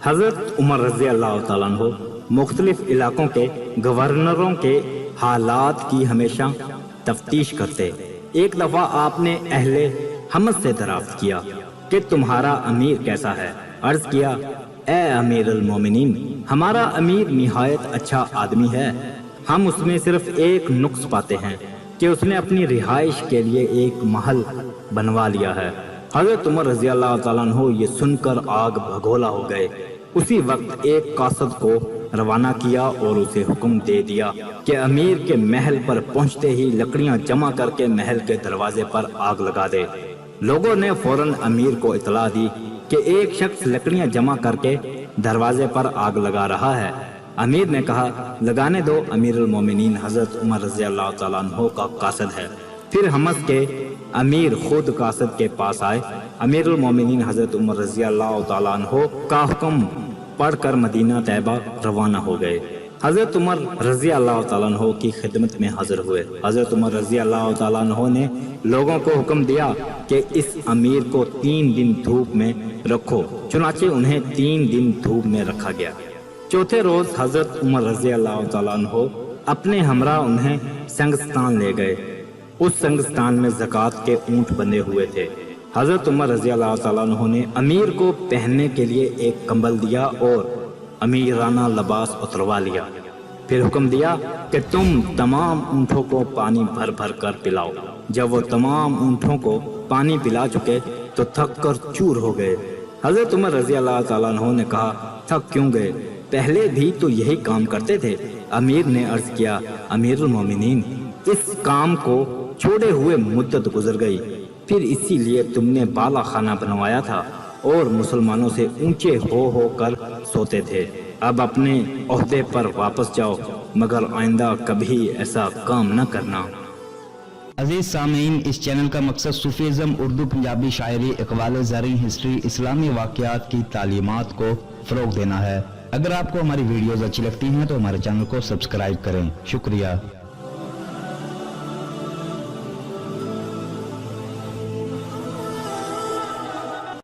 حضرت عمر رضی اللہ تعالیٰ عنہ مختلف علاقوں کے گورنروں کے حالات کی ہمیشہ تفتیش کرتے۔ ایک دفعہ آپ نے اہل حمص سے دریافت کیا کہ تمہارا امیر کیسا ہے؟ عرض کیا، اے امیر المومنین، ہمارا امیر نہایت اچھا آدمی ہے، ہم اس میں صرف ایک نقص پاتے ہیں کہ اس نے اپنی رہائش کے لیے ایک محل بنوا لیا ہے۔ حضرت عمر رضی اللہ تعالیٰ عنہ یہ سن کر آگ بھگولا ہو گئے۔ اسی وقت ایک قاصد کو روانہ کیا اور اسے حکم دے دیا کہ امیر کے محل پر پہنچتے ہی لکڑیاں جمع کر کے محل کے دروازے پر آگ لگا دے۔ لوگوں نے فوراً امیر کو اطلاع دی کہ ایک شخص لکڑیاں جمع کر کے دروازے پر آگ لگا رہا ہے۔ امیر نے کہا، لگانے دو، امیر المومنین حضرت عمر رضی اللہ تعالیٰ عنہ کا قاصد ہے۔ پھر حمص کے امیر خود قاصد کے پاس آئے۔ امیر المومنین حضرت عمر رضی اللہ تعالیٰ عنہ کا حکم پڑھ کر مدینہ طیبہ روانہ ہو گئے۔ حضرت عمر رضی اللہ تعالیٰ عنہ کی خدمت میں حاضر ہوئے۔ حضرت عمر رضی اللہ تعالیٰ عنہ نے لوگوں کو حکم دیا کہ اس امیر کو 3 دن دھوپ میں رکھو۔ چنانچہ انہیں 3 دن دھوپ میں رکھا گیا۔ چوتھے روز حضرت عمر رضی اللہ تعالیٰ عنہ اپنے ہمراہ انہیں سنگستان لے گئے۔ اس سنگستان میں زکوٰۃ کے اونٹ بندھے ہوئے تھے۔ حضرت عمر رضی اللہ تعالیٰ عنہ نے امیر کو پہننے کے لیے ایک کمبل دیا اور امیرانہ لباس اتروا لیا۔ پھر حکم دیا کہ تم تمام اونٹوں کو پانی بھر بھر کر پلاؤ۔ جب وہ تمام اونٹوں کو پانی پلا چکے تو تھک کر چور ہو گئے۔ حضرت عمر رضی اللہ تعالیٰ عنہ نے کہا، تھک کیوں گئے؟ پہلے بھی تو یہی کام کرتے تھے۔ امیر نے عرض کیا، امیر المومنین، اس کام کو چھوڑے ہوئے مدت گزر گئی، پھر اسی لیے تم نے بالا خانہ بنوایا تھا اور مسلمانوں سے اونچے ہو کر سوتے تھے۔ اب اپنے عہدے پر واپس جاؤ، مگر آئندہ کبھی ایسا کام نہ کرنا۔ عزیز سامعین، اس چینل کا مقصد صوفیزم، اردو پنجابی شاعری، اقوال زرعی، ہسٹری، اسلامی واقعات کی تعلیمات کو فروغ دینا ہے۔ اگر آپ کو ہماری ویڈیوز اچھی لگتی ہیں تو ہمارے چینل کو سبسکرائب کریں۔ شکریہ۔